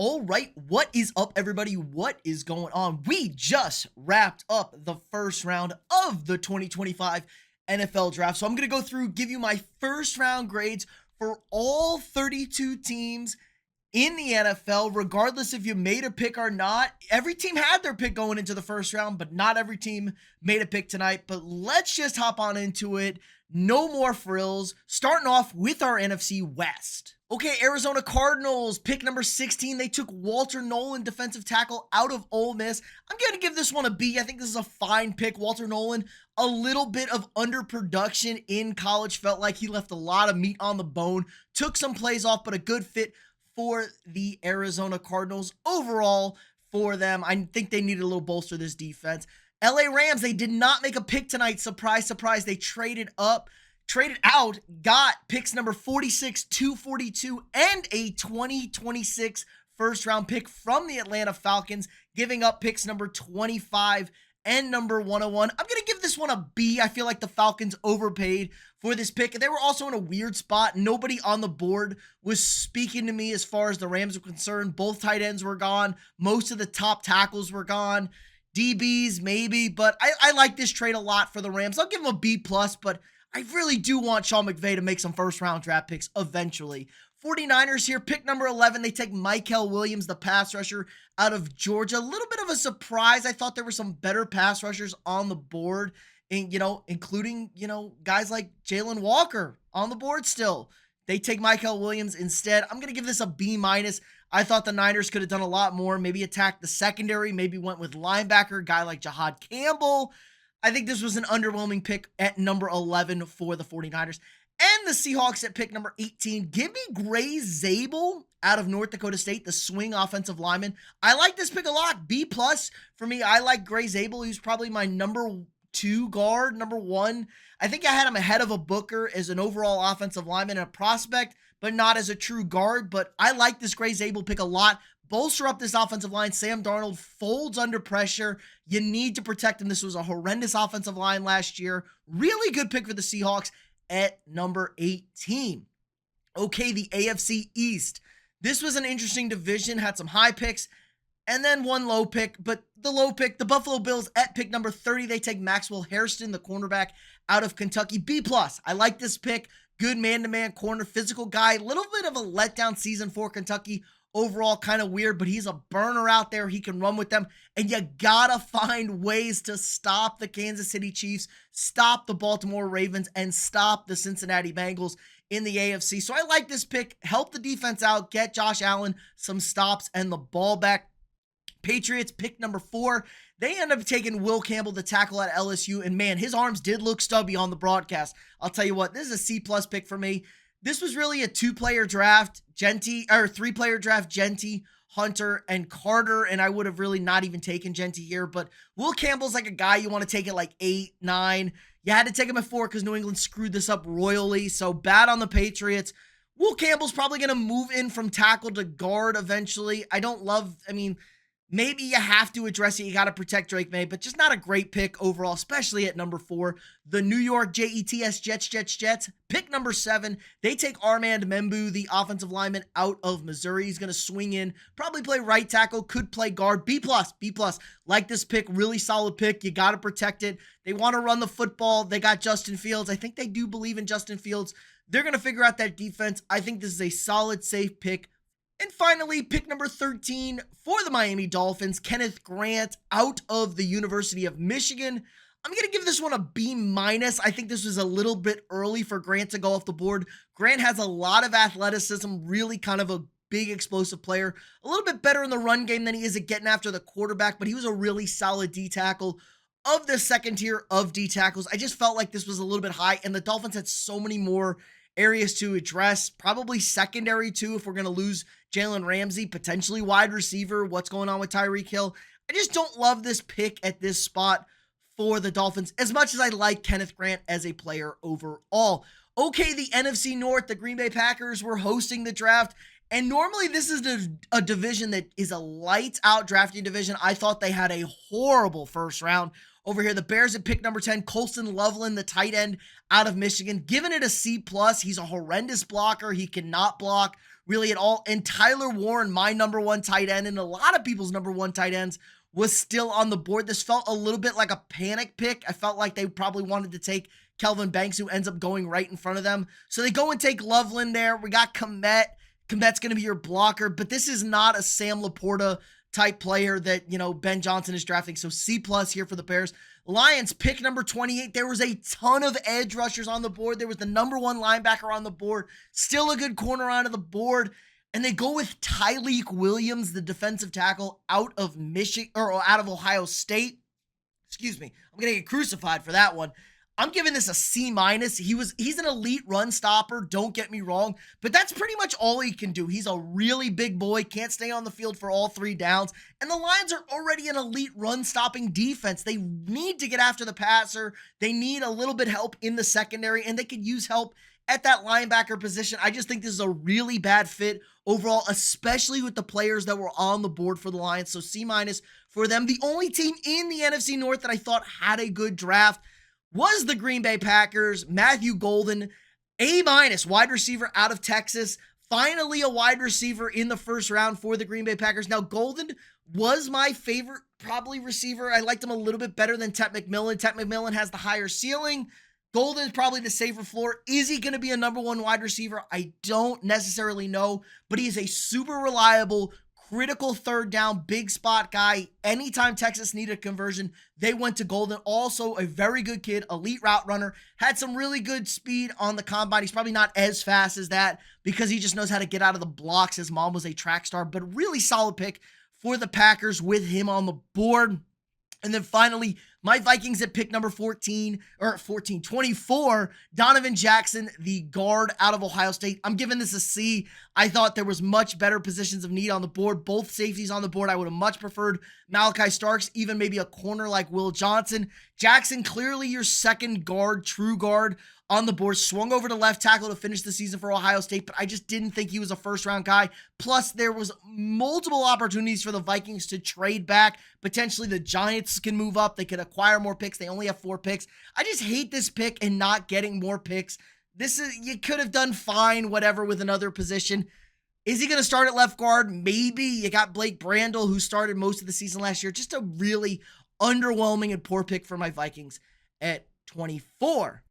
All right, what is up, everybody? What is going on? We just wrapped up the first round of the 2025 NFL draft. So I'm going to go through, give you my first round grades for all 32 teams in the NFL, regardless if you made a pick or not. Every team had their pick going into the first round, but not every team made a pick tonight. But let's just hop on into it. No more frills. Starting off with our NFC West. Okay, Arizona Cardinals, pick number 16. They took Walter Nolan, defensive tackle, out of Ole Miss. I'm going to give this one a B. I think this is a fine pick. Walter Nolan, a little bit of underproduction in college. Felt like he left a lot of meat on the bone. Took some plays off, but a good fit for the Arizona Cardinals. Overall, for them, I think they needed a little bolster this defense. LA Rams, they did not make a pick tonight. Surprise, surprise. They traded out, got picks number 46, 242, and a 2026 first round pick from the Atlanta Falcons, giving up picks number 25 and number 101. I'm going to give this one a B. I feel like the Falcons overpaid for this pick. They were also in a weird spot. Nobody on the board was speaking to me as far as the Rams were concerned. Both tight ends were gone. Most of the top tackles were gone. DBs, maybe, but I like this trade a lot for the Rams. I'll give them a B+, but I really do want Sean McVay to make some first-round draft picks eventually. 49ers here, pick number 11. They take Mykel Williams, the pass rusher, out of Georgia. A little bit of a surprise. I thought there were some better pass rushers on the board, and, including, guys like Jalen Walker on the board still. They take Mykel Williams instead. I'm going to give this a B-. I thought the Niners could have done a lot more, maybe attacked the secondary, maybe went with linebacker, a guy like Jahad Campbell. I think this was an underwhelming pick at number 11 for the 49ers. And the Seahawks at pick number 18. Give me Gray Zabel out of North Dakota State, the swing offensive lineman. I like this pick a lot. B+ for me. I like Gray Zabel. He's probably my number 2 guard, number 1. I think I had him ahead of a Booker as an overall offensive lineman and a prospect, but not as a true guard. But I like this Gray Zabel pick a lot. Bolster up this offensive line. Sam Darnold folds under pressure. You need to protect him. This was a horrendous offensive line last year. Really good pick for the Seahawks at number 18. Okay, the AFC East. This was an interesting division. Had some high picks and then one low pick. But the low pick, the Buffalo Bills at pick number 30. They take Maxwell Hairston, the cornerback out of Kentucky. B+. I like this pick. Good man-to-man corner, physical guy. Little bit of a letdown season for Kentucky. Overall, kind of weird, but he's a burner out there. He can run with them, and you gotta find ways to stop the Kansas City Chiefs, stop the Baltimore Ravens, and stop the Cincinnati Bengals in the AFC. So I like this pick. Help the defense out, get Josh Allen some stops and the ball back. Patriots, pick number 4. They end up taking Will Campbell, the tackle at LSU, and man, his arms did look stubby on the broadcast. I'll tell you what, this is a C+ pick for me. This was really a 2-player draft, 3-player draft, Genty, Hunter, and Carter, and I would have really not even taken Genty here, but Will Campbell's like a guy you want to take at like 8, 9. You had to take him at 4 because New England screwed this up royally, so bad on the Patriots. Will Campbell's probably going to move in from tackle to guard eventually. Maybe you have to address it. You got to protect Drake May, but just not a great pick overall, especially at number 4. The New York Jets, pick number 7. They take Armand Membu, the offensive lineman out of Missouri. He's going to swing in, probably play right tackle, could play guard. B+. Like this pick, really solid pick. You got to protect it. They want to run the football. They got Justin Fields. I think they do believe in Justin Fields. They're going to figure out that defense. I think this is a solid, safe pick. And finally, pick number 13 for the Miami Dolphins, Kenneth Grant out of the University of Michigan. I'm going to give this one a B-. I think this was a little bit early for Grant to go off the board. Grant has a lot of athleticism, really kind of a big explosive player. A little bit better in the run game than he is at getting after the quarterback, but he was a really solid D tackle of the second tier of D tackles. I just felt like this was a little bit high, and the Dolphins had so many more areas to address, probably secondary too if we're going to lose Jalen Ramsey, potentially wide receiver, what's going on with Tyreek Hill. I just don't love this pick at this spot for the Dolphins as much as I like Kenneth Grant as a player overall. Okay, the NFC North, the Green Bay Packers were hosting the draft, and normally this is a division that is a lights out drafting division. I thought they had a horrible first round. Over here, the Bears at pick number 10, Colston Loveland, the tight end out of Michigan, giving it a C+. He's a horrendous blocker. He cannot block. really at all. And Tyler Warren, my number one tight end, and a lot of people's number one tight ends, was still on the board. This felt a little bit like a panic pick. I felt like they probably wanted to take Kelvin Banks, who ends up going right in front of them. So they go and take Loveland there. We got Komet. Komet's going to be your blocker, but this is not a Sam Laporta type player that, Ben Johnson is drafting. So C+ here for the Bears. Lions, pick number 28. There was a ton of edge rushers on the board. There was the number one linebacker on the board. Still a good corner onto the board. And they go with Tyleik Williams, the defensive tackle out of Michigan or out of Ohio State. Excuse me. I'm going to get crucified for that one. I'm giving this a C-. He's an elite run stopper, don't get me wrong, but that's pretty much all he can do. He's a really big boy, can't stay on the field for all 3 downs, and the Lions are already an elite run-stopping defense. They need to get after the passer. They need a little bit help in the secondary, and they could use help at that linebacker position. I just think this is a really bad fit overall, especially with the players that were on the board for the Lions, so C- for them. The only team in the NFC North that I thought had a good draft was the Green Bay Packers. Matthew Golden, A-, wide receiver out of Texas. Finally a wide receiver in the first round for the Green Bay Packers. Now, Golden was my favorite, probably, receiver. I liked him a little bit better than Tet McMillan. Tet McMillan has the higher ceiling. Golden is probably the safer floor. Is he going to be a number one wide receiver? I don't necessarily know, but he is a super reliable, critical third down, big spot guy. Anytime Texas needed a conversion, they went to Golden. Also a very good kid, elite route runner, had some really good speed on the combine. He's probably not as fast as that because he just knows how to get out of the blocks. His mom was a track star, but really solid pick for the Packers with him on the board. And then finally, my Vikings at pick number 24, Donovan Jackson, the guard out of Ohio State. I'm giving this a C. I thought there was much better positions of need on the board. Both safeties on the board. I would have much preferred Malachi Starks, even maybe a corner like Will Johnson. Jackson, clearly your second guard, true guard on the board, swung over to left tackle to finish the season for Ohio State, but I just didn't think he was a first-round guy. Plus, there was multiple opportunities for the Vikings to trade back. Potentially, the Giants can move up. They could acquire more picks. They only have 4 picks. I just hate this pick and not getting more picks. You could have done fine, whatever, with another position. Is he going to start at left guard? Maybe. You got Blake Brandel, who started most of the season last year. Just a really underwhelming and poor pick for my Vikings at 24.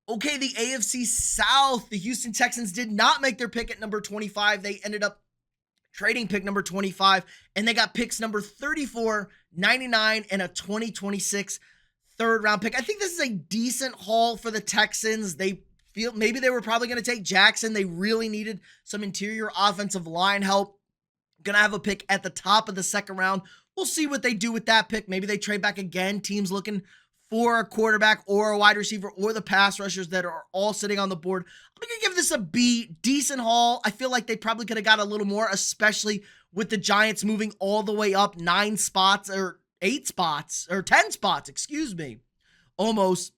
Okay, the AFC South, the Houston Texans did not make their pick at number 25. They ended up trading pick number 25, and they got picks number 34, 99, and a 2026 third-round pick. I think this is a decent haul for the Texans. They feel maybe they were probably going to take Jackson. They really needed some interior offensive line help. Going to have a pick at the top of the second round. We'll see what they do with that pick. Maybe they trade back again. Teams looking for a quarterback or a wide receiver or the pass rushers that are all sitting on the board. I'm going to give this a B. Decent haul. I feel like they probably could have got a little more, especially with the Giants moving all the way up 9 spots or 8 spots or 10 spots, almost,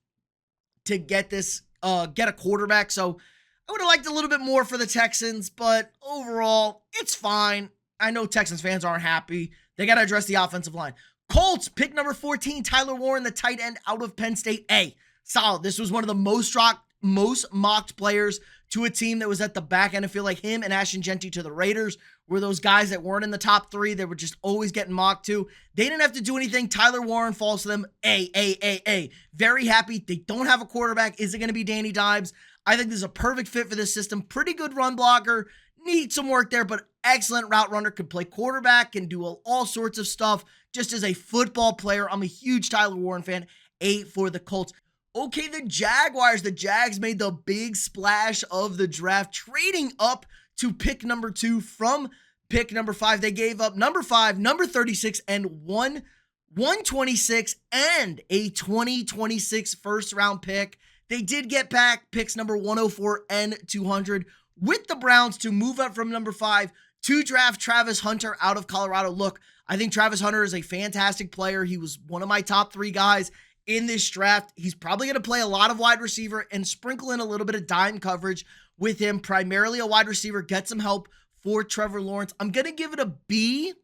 to get this, get a quarterback. So I would have liked a little bit more for the Texans, but overall, it's fine. I know Texans fans aren't happy. They got to address the offensive line. Colts, pick number 14, Tyler Warren, the tight end out of Penn State. A, solid. This was one of the most mocked players to a team that was at the back end. I feel like him and Ashton Genty to the Raiders were those guys that weren't in the top 3. They were just always getting mocked to. They didn't have to do anything. Tyler Warren falls to them. A. Very happy. They don't have a quarterback. Is it going to be Danny Dimes? I think this is a perfect fit for this system. Pretty good run blocker. Needs some work there, but excellent route runner. Could play quarterback, can do all sorts of stuff. Just as a football player, I'm a huge Tyler Warren fan. A for the Colts. Okay, the Jaguars. The Jags made the big splash of the draft, trading up to pick number 2 from pick number 5. They gave up number 5, number 36, and 126 and a 2026 first round pick. They did get back picks number 104 and 200 with the Browns to move up from number 5 to draft Travis Hunter out of Colorado. Look, I think Travis Hunter is a fantastic player. He was one of my top 3 guys in this draft. He's probably going to play a lot of wide receiver and sprinkle in a little bit of dime coverage with him. Primarily a wide receiver. Get some help for Trevor Lawrence. I'm going to give it a B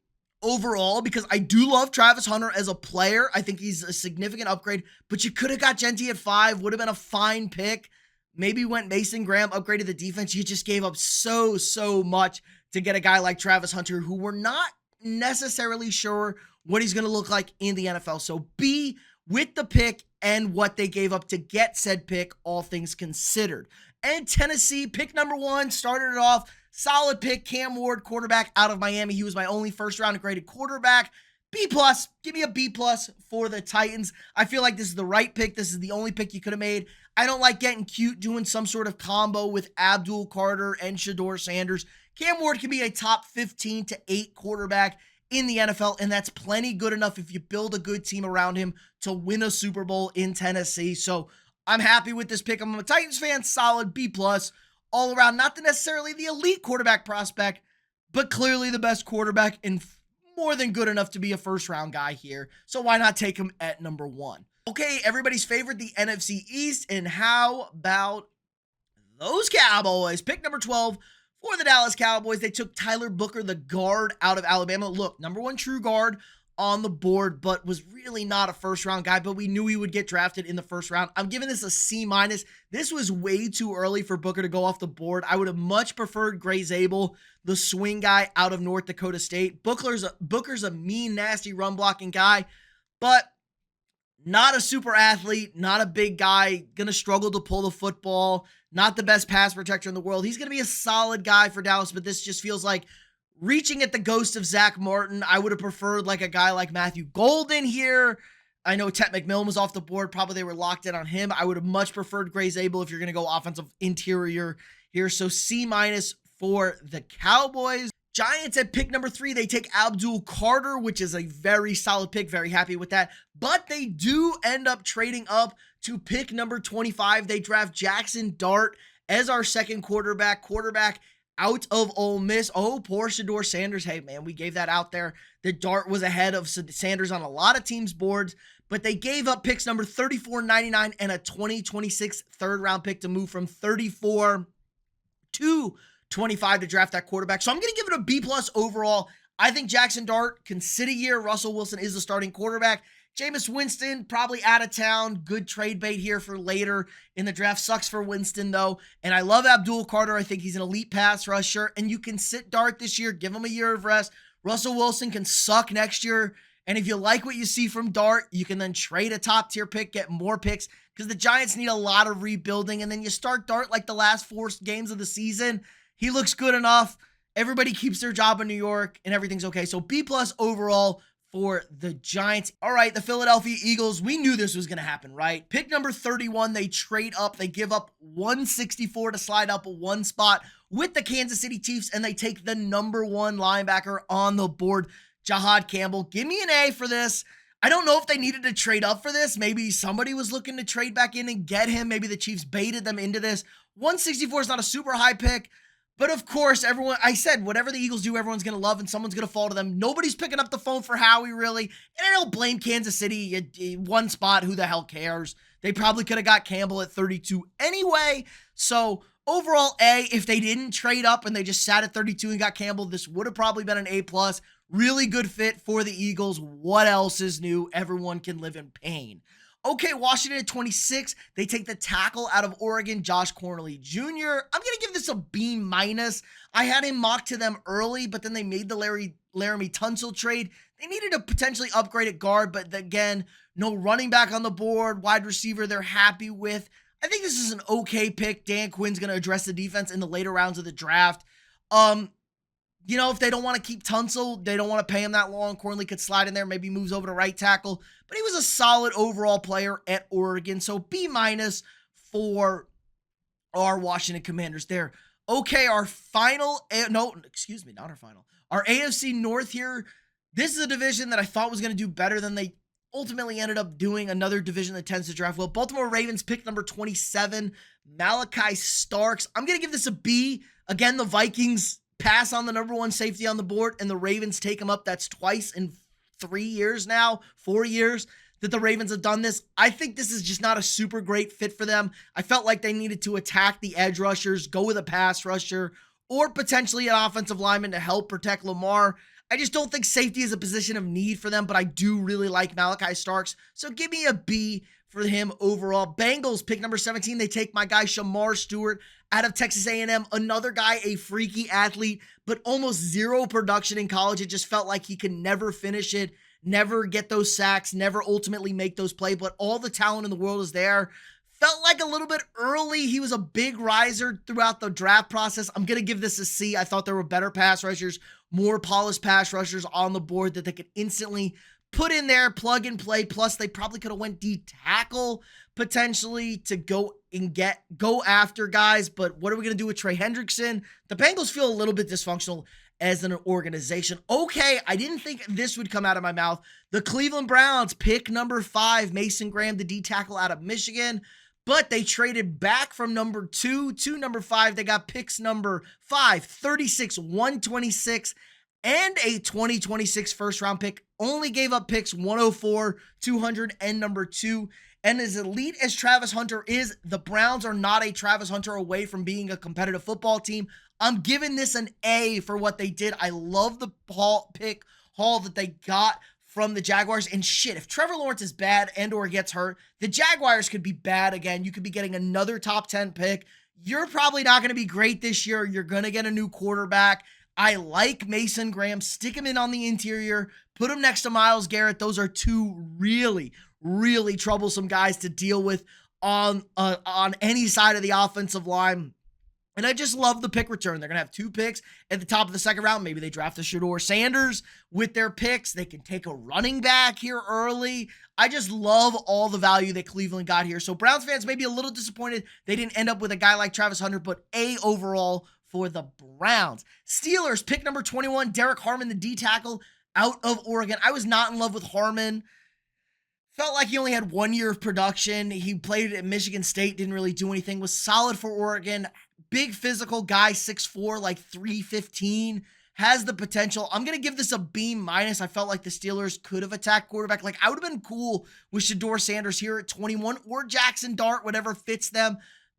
overall because I do love Travis Hunter as a player. I think he's a significant upgrade, but you could have got Genty at 5. Would have been a fine pick. maybe went Mason Graham, upgraded the defense. You just gave up so much to get a guy like Travis Hunter, who we're not necessarily sure what he's going to look like in the NFL. So B with the pick and what they gave up to get said pick, all things considered. And Tennessee, pick number 1, started it off. Solid pick, Cam Ward, quarterback out of Miami. He was my only first-round graded quarterback. B+, give me a B+ for the Titans. I feel like this is the right pick. This is the only pick you could have made. I don't like getting cute doing some sort of combo with Abdul Carter and Shedeur Sanders. Cam Ward can be a top 15 to 8 quarterback in the NFL, and that's plenty good enough if you build a good team around him to win a Super Bowl in Tennessee. So I'm happy with this pick. I'm a Titans fan, solid B+, all around. Not necessarily the elite quarterback prospect, but clearly the best quarterback and more than good enough to be a first-round guy here. So why not take him at number 1? Okay, everybody's favorite, the NFC East, and how about those Cowboys? Pick number 12 for the Dallas Cowboys. They took Tyler Booker, the guard out of Alabama. Look, number 1 true guard on the board, but was really not a first-round guy, but we knew he would get drafted in the first round. I'm giving this a C-. This was way too early for Booker to go off the board. I would have much preferred Gray Zabel, the swing guy out of North Dakota State. Booker's a mean, nasty run-blocking guy, but not a super athlete, not a big guy, going to struggle to pull the football, not the best pass protector in the world. He's going to be a solid guy for Dallas, but this just feels like reaching at the ghost of Zach Martin. I would have preferred like a guy like Matthew Golden here. I know Tet McMillan was off the board. Probably they were locked in on him. I would have much preferred Gray Zabel if you're going to go offensive interior here. So C- for the Cowboys. Giants at pick number 3, they take Abdul Carter, which is a very solid pick. Very happy with that. But they do end up trading up to pick number 25. They draft Jackson Dart as our second quarterback out of Ole Miss. Oh, poor Shedeur Sanders. Hey, man, we gave that out there. The Dart was ahead of Sanders on a lot of teams' boards, but they gave up picks number 34, 99, and a 2026 third-round pick to move from 34 to 25 to draft that quarterback. So I'm going to give it a B+ overall. I think Jackson Dart can sit a year. Russell Wilson is the starting quarterback. Jameis Winston, probably out of town. Good trade bait here for later in the draft. Sucks for Winston, though. And I love Abdul Carter. I think he's an elite pass rusher. And you can sit Dart this year. Give him a year of rest. Russell Wilson can suck next year. And if you like what you see from Dart, you can then trade a top-tier pick, get more picks, because the Giants need a lot of rebuilding. And then you start Dart like the last 4 games of the season. He looks good enough. Everybody keeps their job in New York, and everything's okay. So B+ overall for the Giants. All right, the Philadelphia Eagles, we knew this was going to happen, right? Pick number 31, they trade up. They give up 164 to slide up 1 spot with the Kansas City Chiefs, and they take the number 1 linebacker on the board, Jahad Campbell. Give me an A for this. I don't know if they needed to trade up for this. Maybe somebody was looking to trade back in and get him. Maybe the Chiefs baited them into this. 164 is not a super high pick. But of course, I said, whatever the Eagles do, everyone's going to love and someone's going to fall to them. Nobody's picking up the phone for Howie, really. And I don't blame Kansas City. 1 spot, who the hell cares? They probably could have got Campbell at 32 anyway. So overall, A, if they didn't trade up and they just sat at 32 and got Campbell, this would have probably been an A+. Really good fit for the Eagles. What else is new? Everyone can live in pain. Okay, Washington at 26. They take the tackle out of Oregon, Josh Cornelly Jr. I'm going to give this a B-. I had him mocked to them early, but then they made the Laramie Tunsil trade. They needed a potentially upgrade at guard, but again, no running back on the board, wide receiver they're happy with. I think this is an okay pick. Dan Quinn's going to address the defense in the later rounds of the draft. You know, if they don't want to keep Tunsil, they don't want to pay him that long. Cornley could slide in there, maybe moves over to right tackle. But he was a solid overall player at Oregon. So B- for our Washington Commanders there. Okay, our final, our AFC North here. This is a division that I thought was going to do better than they ultimately ended up doing. Another division that tends to draft well. Baltimore Ravens pick number 27, Malachi Starks. I'm going to give this a B. Again, the Vikings pass on the number 1 safety on the board, and the Ravens take him up. That's twice in 4 years that the Ravens have done this. I think this is just not a super great fit for them. I felt like they needed to attack the edge rushers, go with a pass rusher, or potentially an offensive lineman to help protect Lamar. I just don't think safety is a position of need for them, but I do really like Malachi Starks. So give me a B for him overall. Bengals pick number 17. They take my guy Shamar Stewart out of Texas A&M. Another guy, a freaky athlete, but almost zero production in college. It just felt like he could never finish it, never get those sacks, never ultimately make those plays, but all the talent in the world is there. Felt like a little bit early. He was a big riser throughout the draft process. I'm going to give this a C. I thought there were better pass rushers, more polished pass rushers on the board that they could instantly put in there, plug and play. Plus, they probably could have went D tackle potentially to go after guys. But what are we going to do with Trey Hendrickson? The Bengals feel a little bit dysfunctional as an organization. Okay, I didn't think this would come out of my mouth. The Cleveland Browns pick number 5, Mason Graham, the D tackle out of Michigan. But they traded back from number 2 to number 5. They got picks number 5, 36, 126, and a 2026 first round pick. Only gave up picks 104, 200, and number 2. And as elite as Travis Hunter is, the Browns are not a Travis Hunter away from being a competitive football team. I'm giving this an A for what they did. I love the pick haul that they got from the Jaguars. And shit, if Trevor Lawrence is bad and or gets hurt, the Jaguars could be bad again. You could be getting another top 10 pick. You're probably not going to be great this year. You're going to get a new quarterback. I like Mason Graham. Stick him in on the interior. Put him next to Myles Garrett. Those are two really, really troublesome guys to deal with on any side of the offensive line. And I just love the pick return. They're going to have 2 picks at the top of the second round. Maybe they draft a Shedeur Sanders with their picks. They can take a running back here early. I just love all the value that Cleveland got here. So Browns fans may be a little disappointed they didn't end up with a guy like Travis Hunter, but A overall for the Browns. Steelers pick number 21, Derek Harmon, the D tackle out of Oregon. I was not in love with Harmon. Felt like he only had 1 year of production. He played at Michigan State, didn't really do anything. Was solid for Oregon. Big physical guy, 6'4", like 315. Has the potential. I'm going to give this a B-. I felt like the Steelers could have attacked quarterback. Like, I would have been cool with Shedeur Sanders here at 21 or Jackson Dart, whatever fits them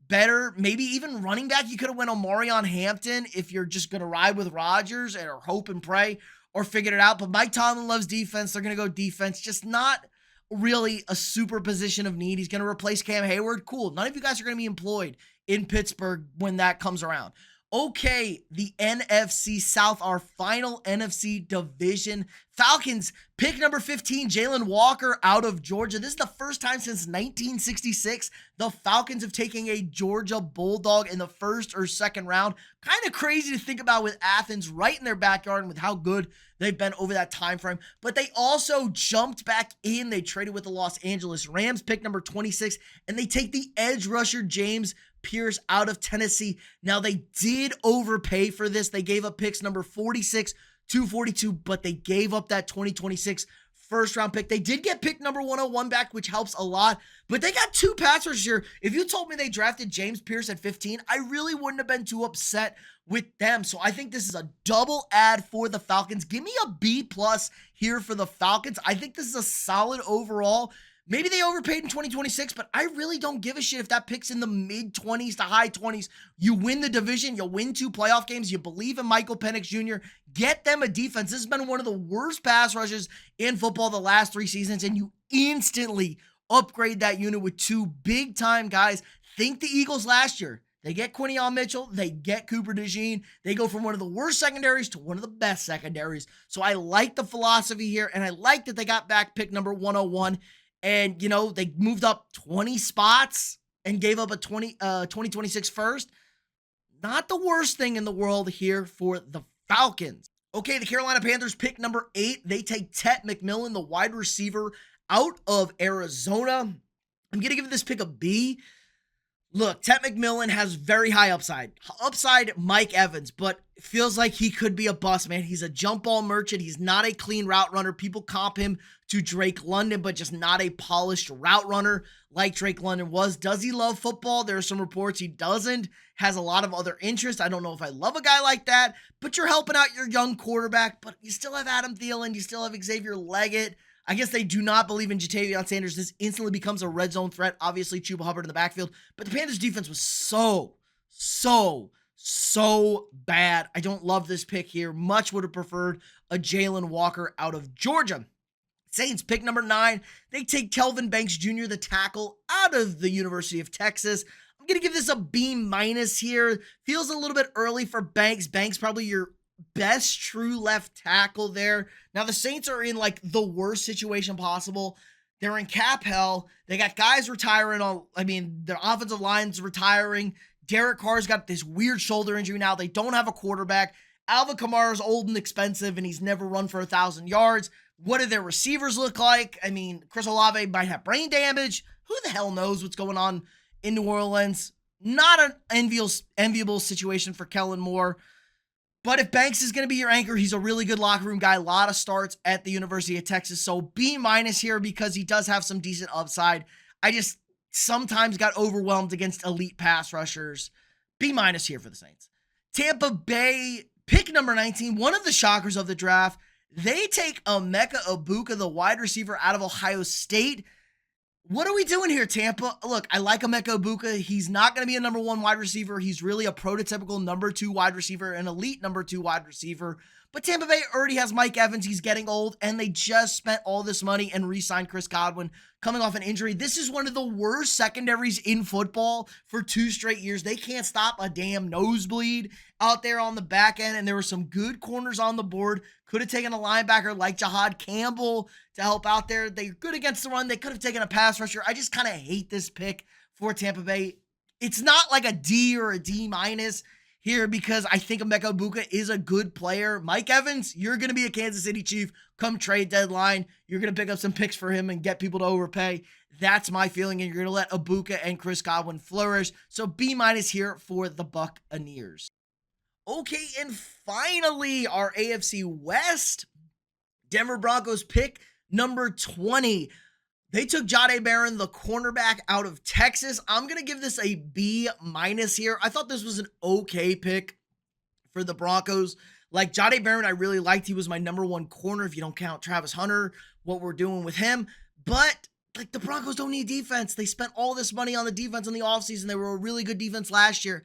better. Maybe even running back. You could have went Omarion Hampton if you're just going to ride with Rodgers or hope and pray or figure it out. But Mike Tomlin loves defense. They're going to go defense. Just not really a super position of need. He's going to replace Cam Hayward. Cool. None of you guys are going to be employed in Pittsburgh when that comes around. Okay, the NFC South, our final NFC division. Falcons, pick number 15, Jalen Walker out of Georgia. This is the first time since 1966 the Falcons have taken a Georgia Bulldog in the first or second round. Kind of crazy to think about with Athens right in their backyard and with how good they've been over that time frame. But they also jumped back in. They traded with the Los Angeles Rams, pick number 26, and they take the edge rusher James Pierce out of Tennessee. Now, they did overpay for this. They gave up picks number 46, 242, but they gave up that 2026 first round pick. They did get pick number 101 back, which helps a lot, but they got 2 pass rushers here. If you told me they drafted James Pierce at 15, I really wouldn't have been too upset with them. So I think this is a double add for the Falcons. Give me a B+ here for the Falcons. I think this is a solid overall. Maybe they overpaid in 2026, but I really don't give a shit if that pick's in the mid-20s to high 20s. You win the division, you'll win 2 playoff games, you believe in Michael Penix Jr., get them a defense. This has been one of the worst pass rushes in football the last 3 seasons, and you instantly upgrade that unit with 2 big-time guys. Think the Eagles last year. They get Quinion Mitchell, they get Cooper DeJean. They go from one of the worst secondaries to one of the best secondaries. So I like the philosophy here, and I like that they got back pick number 101. And, you know, they moved up 20 spots and gave up a 2026 first. Not the worst thing in the world here for the Falcons. Okay, the Carolina Panthers pick number 8. They take Tet McMillan, the wide receiver out of Arizona. I'm going to give this pick a B. Look, Tet McMillan has very high upside. Upside Mike Evans, but feels like he could be a bust, man. He's a jump ball merchant. He's not a clean route runner. People comp him to Drake London, but just not a polished route runner like Drake London was. Does he love football? There are some reports he doesn't. Has a lot of other interests. I don't know if I love a guy like that, but you're helping out your young quarterback, but you still have Adam Thielen. You still have Xavier Leggett. I guess they do not believe in Jatavion Sanders. This instantly becomes a red zone threat. Obviously, Chuba Hubbard in the backfield. But the Panthers' defense was so bad. I don't love this pick here. Much would have preferred a Jalen Walker out of Georgia. Saints pick number 9. They take Kelvin Banks Jr., the tackle, out of the University of Texas. I'm going to give this a B- here. Feels a little bit early for Banks. Banks probably your best true left tackle there. Now, the Saints are in like the worst situation possible. They're in cap hell. They got guys retiring. Their offensive line's retiring. Derek Carr's got this weird shoulder injury now. They don't have a quarterback. Alvin Kamara's old and expensive, and he's never run for 1,000 yards. What do their receivers look like? Chris Olave might have brain damage. Who the hell knows what's going on in New Orleans? Not an enviable situation for Kellen Moore. But if Banks is going to be your anchor, he's a really good locker room guy. A lot of starts at the University of Texas. So B- here because he does have some decent upside. I just sometimes got overwhelmed against elite pass rushers. B- here for the Saints. Tampa Bay, pick number 19, one of the shockers of the draft. They take Emeka Egbuka, the wide receiver out of Ohio State. What are we doing here, Tampa? Look, I like Emeka Egbuka. He's not going to be a number 1 wide receiver. He's really a prototypical number 2 wide receiver, an elite number 2 wide receiver. But Tampa Bay already has Mike Evans. He's getting old, and they just spent all this money and re-signed Chris Godwin coming off an injury. This is one of the worst secondaries in football for 2 straight years. They can't stop a damn nosebleed out there on the back end, and there were some good corners on the board. Could have taken a linebacker like Jahad Campbell to help out there. They're good against the run. They could have taken a pass rusher. I just kind of hate this pick for Tampa Bay. It's not like a D or a D- here because I think Emeka Egbuka is a good player. Mike Evans, you're going to be a Kansas City Chief come trade deadline. You're going to pick up some picks for him and get people to overpay. That's my feeling, and you're going to let Egbuka and Chris Godwin flourish. So B- here for the Buccaneers. Okay, and finally, our AFC West. Denver Broncos pick number 20. They took Jahdae Barron, the cornerback out of Texas. I'm going to give this a B- here. I thought this was an okay pick for the Broncos. Like Jahdae Barron, I really liked. He was my number 1 corner if you don't count Travis Hunter, what we're doing with him. But like the Broncos don't need defense. They spent all this money on the defense in the offseason. They were a really good defense last year.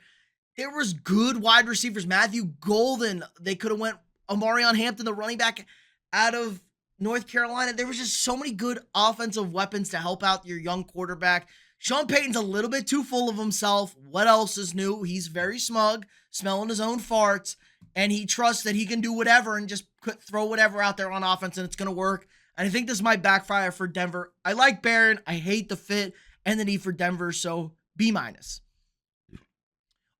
There was good wide receivers. Matthew Golden. They could have went Omarion Hampton, the running back out of North Carolina. There was just so many good offensive weapons to help out your young quarterback. Sean Payton's a little bit too full of himself. What else is new? He's very smug, smelling his own farts, and he trusts that he can do whatever and just throw whatever out there on offense and it's going to work. And I think this might backfire for Denver. I like Barron. I hate the fit and the need for Denver, so B-.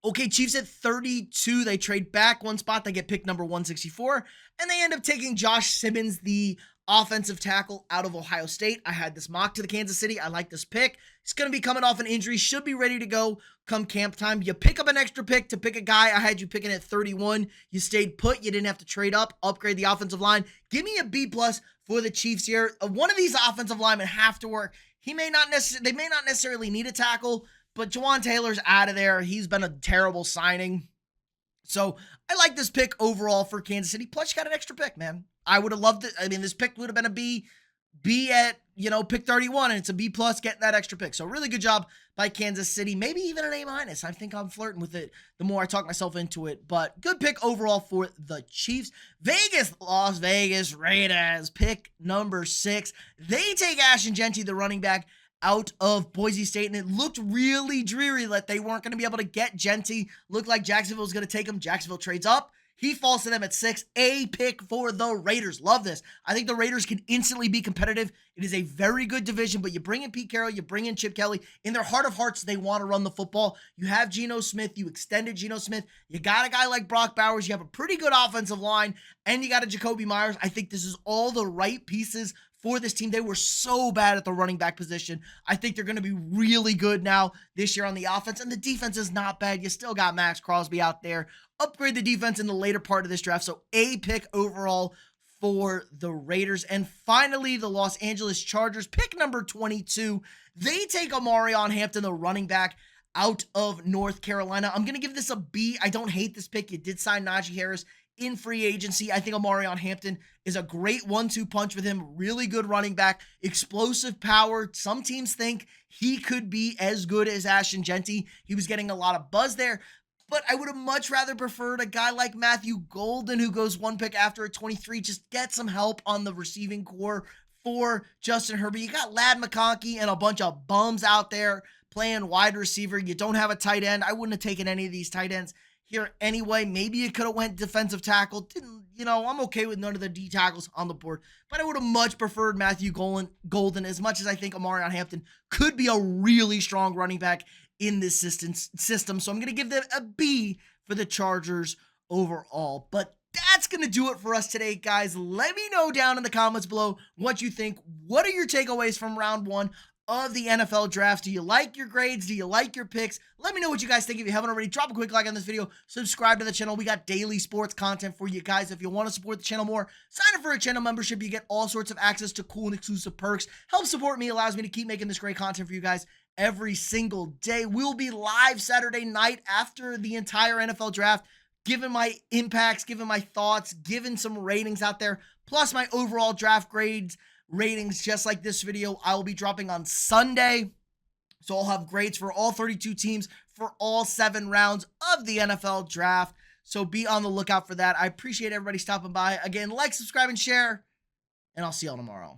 Okay, Chiefs at 32. They trade back 1 spot. They get pick number 164. And they end up taking Josh Simmons, the offensive tackle out of Ohio State. I had this mock to the Kansas City. I like this pick. He's going to be coming off an injury. Should be ready to go come camp time. You pick up an extra pick to pick a guy. I had you picking at 31. You stayed put. You didn't have to trade up, upgrade the offensive line. Give me a B+ for the Chiefs here. One of these offensive linemen have to work. They may not necessarily need a tackle, but Jawan Taylor's out of there. He's been a terrible signing. So I like this pick overall for Kansas City. Plus, you got an extra pick, man. I would have loved it. This pick would have been a B at, pick 31, and it's a B+ getting that extra pick. So really good job by Kansas City. Maybe even an A-. I think I'm flirting with it the more I talk myself into it. But good pick overall for the Chiefs. Las Vegas Raiders, pick number 6. They take Ashton Jeanty, the running back, out of Boise State, and it looked really dreary that they weren't going to be able to get Jeanty. Looked like Jacksonville was going to take him. Jacksonville trades up. He falls to them at 6. A pick for the Raiders. Love this. I think the Raiders can instantly be competitive. It is a very good division, but you bring in Pete Carroll, you bring in Chip Kelly. In their heart of hearts, they want to run the football. You have Geno Smith. You extended Geno Smith. You got a guy like Brock Bowers. You have a pretty good offensive line, and you got a Jacoby Myers. I think this is all the right pieces for this team. They were so bad at the running back position. I think they're going to be really good now this year on the offense, and the defense is not bad. You still got Max Crosby out there. Upgrade the defense in the later part of this draft. So A pick overall for the Raiders. And finally, the Los Angeles Chargers, pick number 22. They take Omarion Hampton, the running back out of North Carolina. I'm going to give this a B. I don't hate this pick. You did sign Najee Harris in free agency. I think Omarion Hampton is a great 1-2 punch with him. Really good running back, explosive power. Some teams think he could be as good as Ashton Jeanty. He was getting a lot of buzz there. but I would have much rather preferred a guy like Matthew Golden, who goes one pick after a 23. Just get some help on the receiving core for Justin Herbert. You got Lad McConkey and a bunch of bums out there playing wide receiver. You don't have a tight end. I wouldn't have taken any of these tight ends here anyway. Maybe you could have went defensive tackle. Didn't, I'm okay with none of the D tackles on the board, but I would have much preferred Matthew Golden, as much as I think Amarion Hampton could be a really strong running back in this system. So I'm going to give them a B for the Chargers overall. But that's going to do it for us today, guys. Let me know down in the comments below what you think. What are your takeaways from round one of the NFL draft? Do you like your grades? Do you like your picks? Let me know what you guys think. If you haven't already, drop a quick like on this video. Subscribe to the channel. We got daily sports content for you guys. If you want to support the channel more, sign up for a channel membership. You get all sorts of access to cool and exclusive perks. Help support me, allows me to keep making this great content for you guys every single day. We'll be live Saturday night after the entire NFL draft, giving my impacts, giving my thoughts, giving some ratings out there, plus my overall draft grades, ratings, just like this video. I will be dropping on Sunday, so I'll have grades for all 32 teams for all 7 rounds of the NFL draft. So be on the lookout for that. I appreciate everybody stopping by. Again, like, subscribe, and share, and I'll see y'all tomorrow.